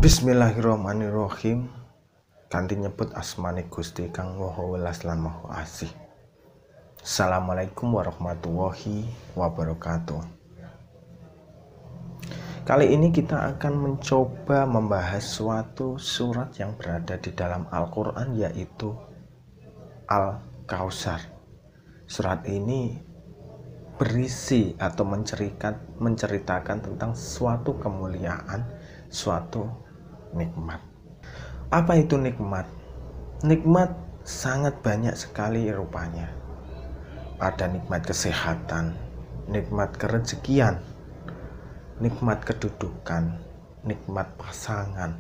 Bismillahirrahmanirrahim. Kanthi nyebut asmane Gusti kang Maha Welas lan Maha Asih. Assalamualaikum warahmatullahi wabarakatuh. Kali ini kita akan mencoba membahas suatu surat yang berada di dalam Al-Quran, yaitu Al-Kautsar. Surat ini berisi atau menceritakan tentang suatu kemuliaan, suatu nikmat. Apa itu nikmat? Nikmat sangat banyak sekali rupanya. Ada nikmat kesehatan, nikmat kerezekian, nikmat kedudukan, nikmat pasangan,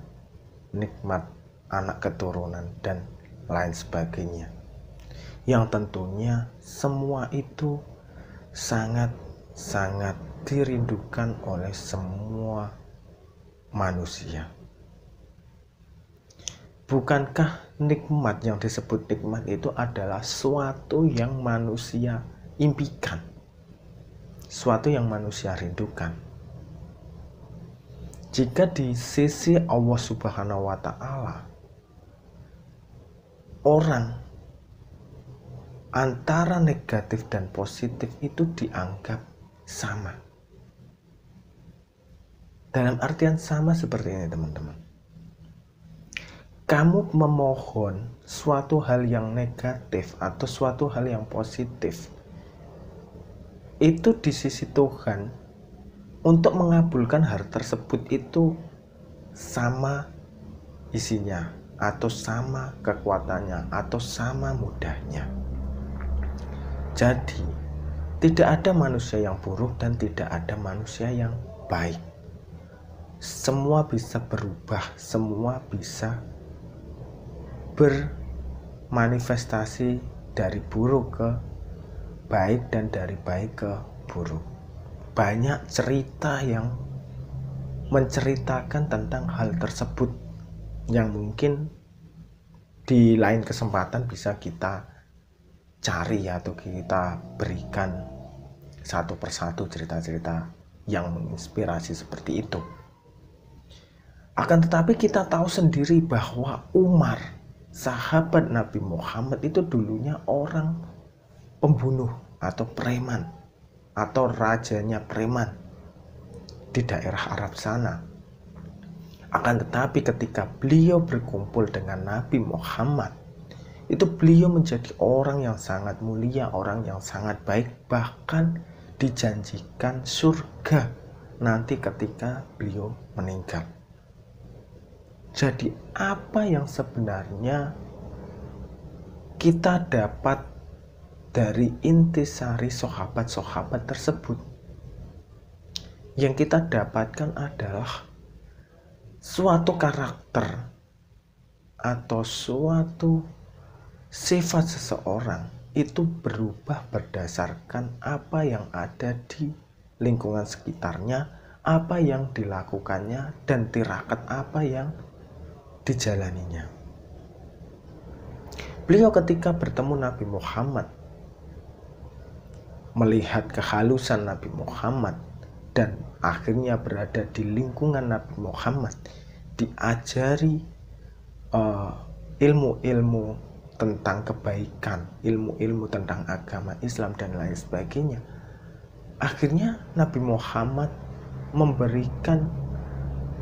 nikmat anak keturunan, dan lain sebagainya. Yang tentunya semua itu sangat dirindukan oleh semua manusia. Bukankah nikmat yang disebut nikmat itu adalah suatu yang manusia impikan, suatu yang manusia rindukan? Jika di sisi Allah Subhanahu wa Ta'ala, orang antara negatif dan positif itu dianggap sama. Dalam artian sama seperti ini, teman-teman. Kamu memohon suatu hal yang negatif atau suatu hal yang positif, itu di sisi Tuhan untuk mengabulkan hal tersebut itu sama isinya, atau sama kekuatannya, atau sama mudahnya. Jadi tidak ada manusia yang buruk dan tidak ada manusia yang baik. Semua bisa berubah, semua bisa bermanifestasi dari buruk ke baik dan dari baik ke buruk. Banyak cerita yang menceritakan tentang hal tersebut yang mungkin di lain kesempatan bisa kita cari atau kita berikan satu persatu cerita-cerita yang menginspirasi seperti itu. Akan tetapi kita tahu sendiri bahwa Umar, sahabat Nabi Muhammad, itu dulunya orang pembunuh atau preman, atau rajanya preman di daerah Arab sana. Akan tetapi ketika beliau berkumpul dengan Nabi Muhammad, itu beliau menjadi orang yang sangat mulia, orang yang sangat baik, bahkan dijanjikan surga nanti ketika beliau meninggal. Jadi apa yang sebenarnya kita dapat dari intisari sahabat-sahabat tersebut? Yang kita dapatkan adalah suatu karakter atau suatu sifat seseorang itu berubah berdasarkan apa yang ada di lingkungan sekitarnya, apa yang dilakukannya, dan tirakat apa yang dijalaninya. Beliau ketika bertemu Nabi Muhammad, melihat kehalusan Nabi Muhammad, dan akhirnya berada di lingkungan Nabi Muhammad, diajari ilmu-ilmu tentang kebaikan, ilmu-ilmu tentang agama Islam dan lain sebagainya. Akhirnya Nabi Muhammad memberikan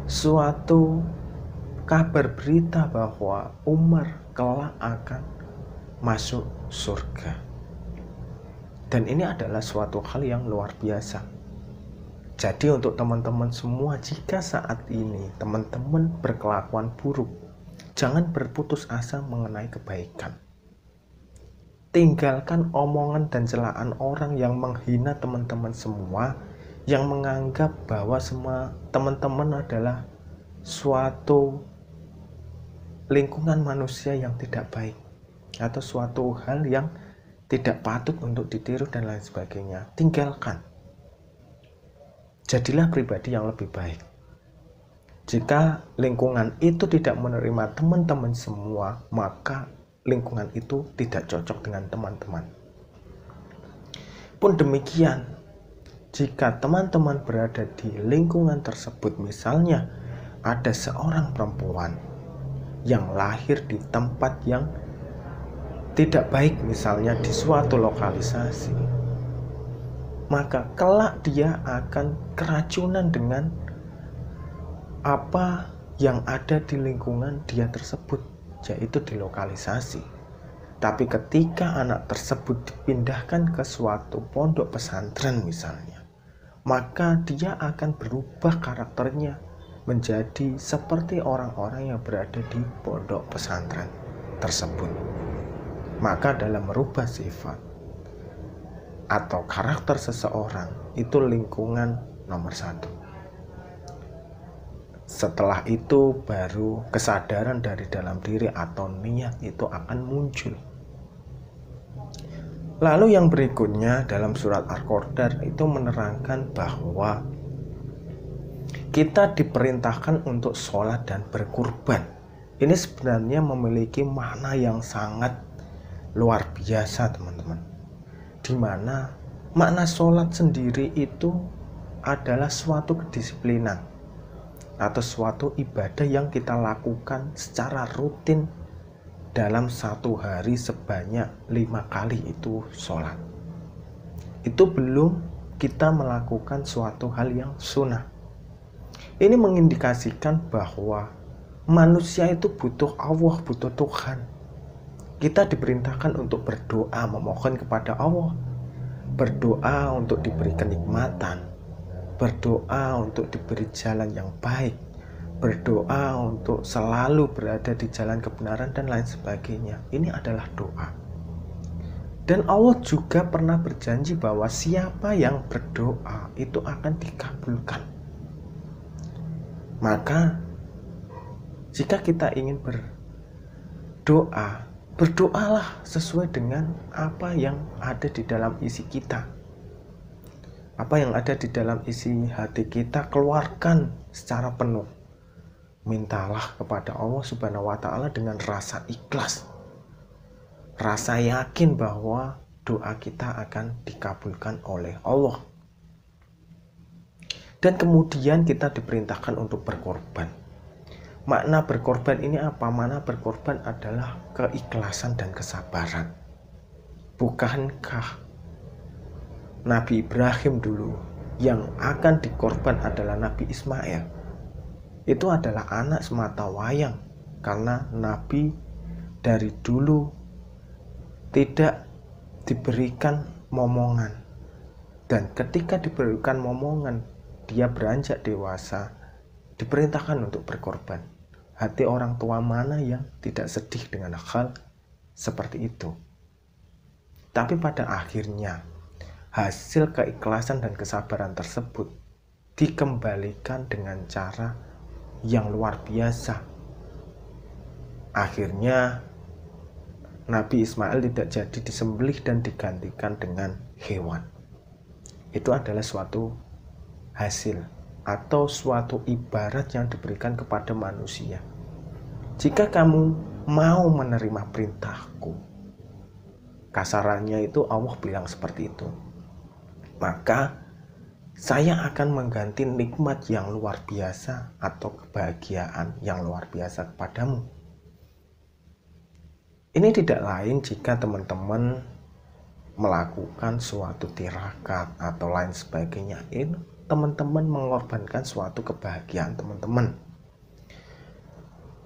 suatu kabar berita bahwa Umar kelak akan masuk surga. Dan ini adalah suatu hal yang luar biasa. Jadi untuk teman-teman semua, jika saat ini teman-teman berkelakuan buruk, jangan berputus asa mengenai kebaikan. Tinggalkan omongan dan celaan orang yang menghina teman-teman semua, yang menganggap bahwa semua teman-teman adalah suatu lingkungan manusia yang tidak baik, atau suatu hal yang tidak patut untuk ditiru dan lain sebagainya. Tinggalkan. Jadilah pribadi yang lebih baik. Jika lingkungan itu tidak menerima teman-teman semua, maka lingkungan itu tidak cocok dengan teman-teman. Pun demikian, jika teman-teman berada di lingkungan tersebut, misalnya ada seorang perempuan yang lahir di tempat yang tidak baik, misalnya di suatu lokalisasi, maka kelak dia akan keracunan dengan apa yang ada di lingkungan dia tersebut, yaitu di lokalisasi. Tapi ketika anak tersebut dipindahkan ke suatu pondok pesantren misalnya, maka dia akan berubah karakternya menjadi seperti orang-orang yang berada di pondok pesantren tersebut. Maka dalam merubah sifat atau karakter seseorang, itu lingkungan nomor satu. Setelah itu baru kesadaran dari dalam diri atau niat itu akan muncul. Lalu yang berikutnya dalam surat Al-Qadar itu menerangkan bahwa kita diperintahkan untuk sholat dan berkurban. Ini sebenarnya memiliki makna yang sangat luar biasa, teman-teman. Di mana makna sholat sendiri itu adalah suatu kedisiplinan atau suatu ibadah yang kita lakukan secara rutin dalam satu hari sebanyak 5 kali itu sholat. Itu belum kita melakukan suatu hal yang sunnah. Ini mengindikasikan bahwa manusia itu butuh Allah, butuh Tuhan. Kita diperintahkan untuk berdoa, memohon kepada Allah, berdoa untuk diberi kenikmatan, berdoa untuk diberi jalan yang baik, berdoa untuk selalu berada di jalan kebenaran dan lain sebagainya. Ini adalah doa. Dan Allah juga pernah berjanji bahwa siapa yang berdoa itu akan dikabulkan. Maka jika kita ingin berdoa, berdoalah sesuai dengan apa yang ada di dalam isi kita. Apa yang ada di dalam isi hati kita, keluarkan secara penuh. Mintalah kepada Allah Subhanahu wa Ta'ala dengan rasa ikhlas, rasa yakin bahwa doa kita akan dikabulkan oleh Allah. Dan kemudian kita diperintahkan untuk berkorban. Makna berkorban ini apa? Makna berkorban adalah keikhlasan dan kesabaran. Bukankah Nabi Ibrahim dulu yang akan dikorban adalah Nabi Ismail? Itu adalah anak semata wayang, karena Nabi dari dulu tidak diberikan momongan. Dan ketika diberikan momongan, dia beranjak dewasa, diperintahkan untuk berkorban. Hati orang tua mana yang tidak sedih dengan hal seperti itu? Tapi pada akhirnya hasil keikhlasan dan kesabaran tersebut dikembalikan dengan cara yang luar biasa. Akhirnya Nabi Ismail tidak jadi disembelih dan digantikan dengan hewan. Itu adalah suatu hasil atau suatu ibarat yang diberikan kepada manusia. Jika kamu mau menerima perintahku, kasarannya itu Allah bilang seperti itu, maka saya akan mengganti nikmat yang luar biasa atau kebahagiaan yang luar biasa kepadamu. Ini tidak lain jika teman-teman melakukan suatu tirakat atau lain sebagainya. Ini teman-teman mengorbankan suatu kebahagiaan teman-teman.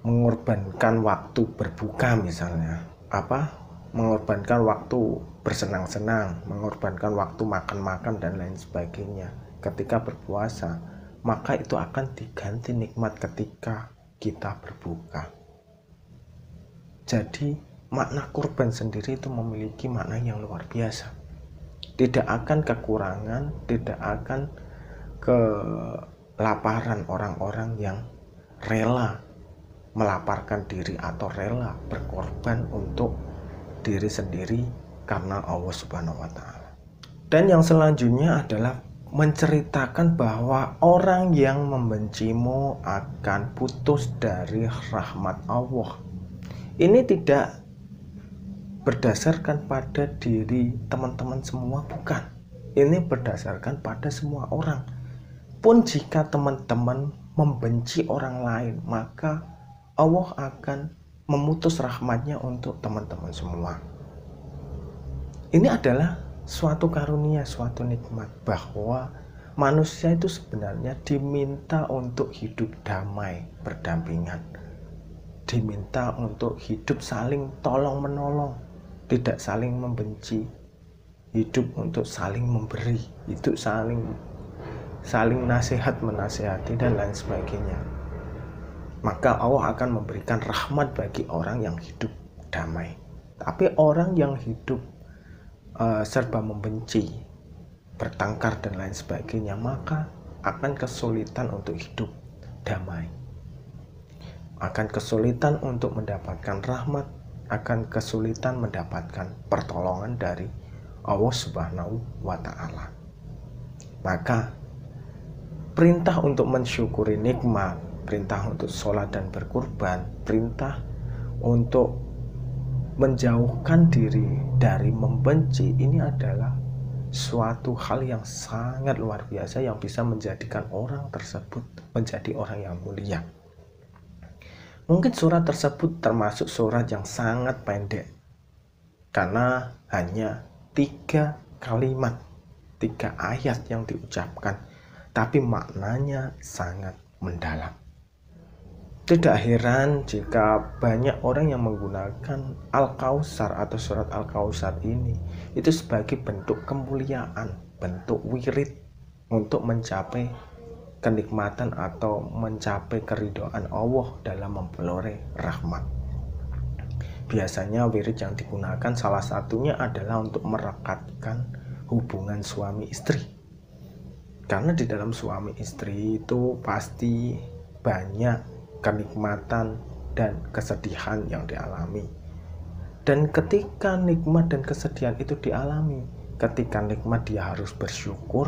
Mengorbankan waktu berbuka misalnya. Mengorbankan waktu bersenang-senang, mengorbankan waktu makan-makan dan lain sebagainya. Ketika berpuasa, maka itu akan diganti nikmat ketika kita berbuka. Jadi makna kurban sendiri itu memiliki makna yang luar biasa. Tidak akan kekurangan, tidak akan kelaparan orang-orang yang rela melaparkan diri atau rela berkorban untuk diri sendiri karena Allah Subhanahu wa Ta'ala. Dan yang selanjutnya adalah menceritakan bahwa orang yang membencimu akan putus dari rahmat Allah. Ini tidak berdasarkan pada diri teman-teman semua, bukan. Ini berdasarkan pada semua orang. Pun jika teman-teman membenci orang lain, maka Allah akan memutus rahmatnya untuk teman-teman semua. Ini adalah suatu karunia, suatu nikmat, bahwa manusia itu sebenarnya diminta untuk hidup damai, berdampingan. Diminta untuk hidup saling tolong-menolong, tidak saling membenci. Hidup untuk saling memberi, itu saling nasihat menasihati dan lain sebagainya. Maka Allah akan memberikan rahmat bagi orang yang hidup damai. Tapi orang yang hidup serba membenci, bertengkar dan lain sebagainya, maka akan kesulitan untuk hidup damai, akan kesulitan untuk mendapatkan rahmat, akan kesulitan mendapatkan pertolongan dari Allah Subhanahu wa Ta'ala. Maka perintah untuk mensyukuri nikmat, perintah untuk sholat dan berkurban, perintah untuk menjauhkan diri dari membenci, ini adalah suatu hal yang sangat luar biasa yang bisa menjadikan orang tersebut menjadi orang yang mulia. Mungkin surat tersebut termasuk surat yang sangat pendek, karena hanya 3 kalimat, 3 ayat yang diucapkan, tapi maknanya sangat mendalam. Tidak heran jika banyak orang yang menggunakan Al-Kautsar atau surat Al-Kautsar ini itu sebagai bentuk kemuliaan, bentuk wirid untuk mencapai kenikmatan atau mencapai keridhaan Allah dalam memperoleh rahmat. Biasanya wirid yang digunakan salah satunya adalah untuk merekatkan hubungan suami istri. Karena di dalam suami istri itu pasti banyak kenikmatan dan kesedihan yang dialami. Dan ketika nikmat dan kesedihan itu dialami, ketika nikmat dia harus bersyukur,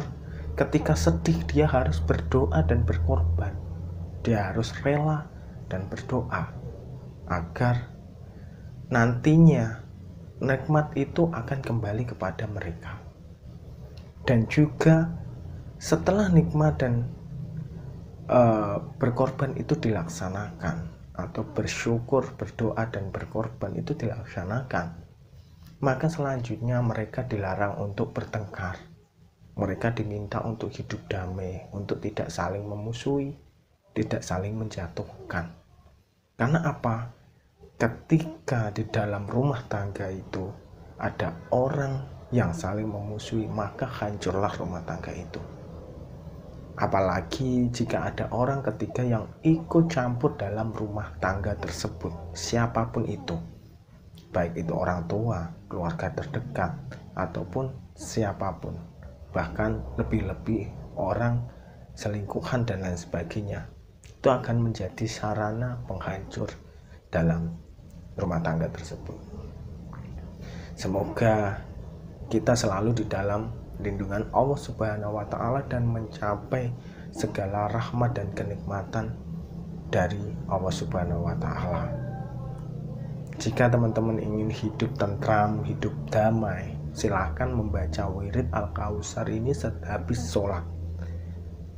ketika sedih dia harus berdoa dan berkorban. Dia harus rela dan berdoa agar nantinya nikmat itu akan kembali kepada mereka. Dan juga setelah nikmat dan berkorban itu dilaksanakan, atau bersyukur, berdoa dan berkorban itu dilaksanakan, maka selanjutnya mereka dilarang untuk bertengkar. Mereka diminta untuk hidup damai, untuk tidak saling memusuhi, tidak saling menjatuhkan. Karena apa? Ketika di dalam rumah tangga itu ada orang yang saling memusuhi, maka hancurlah rumah tangga itu. Apalagi jika ada orang ketiga yang ikut campur dalam rumah tangga tersebut, siapapun itu, baik itu orang tua, keluarga terdekat, ataupun siapapun, bahkan lebih-lebih orang selingkuhan dan lain sebagainya, itu akan menjadi sarana penghancur dalam rumah tangga tersebut. Semoga kita selalu di dalam lindungan Allah Subhanahu wa Ta'ala dan mencapai segala rahmat dan kenikmatan dari Allah Subhanahu wa Ta'ala. Jika teman-teman ingin hidup tentram, hidup damai, silahkan membaca wirid Al-Kautsar ini sehabis sholat.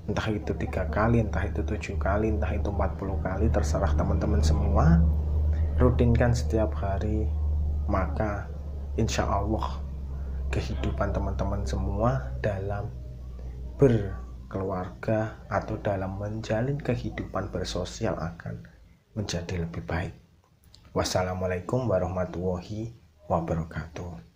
Entah itu 3 kali, entah itu 7 kali, entah itu 40 kali, terserah teman-teman semua. Rutinkan setiap hari, maka insya Allah kehidupan teman-teman semua dalam berkeluarga atau dalam menjalin kehidupan bersosial akan menjadi lebih baik. Wassalamualaikum warahmatullahi wabarakatuh.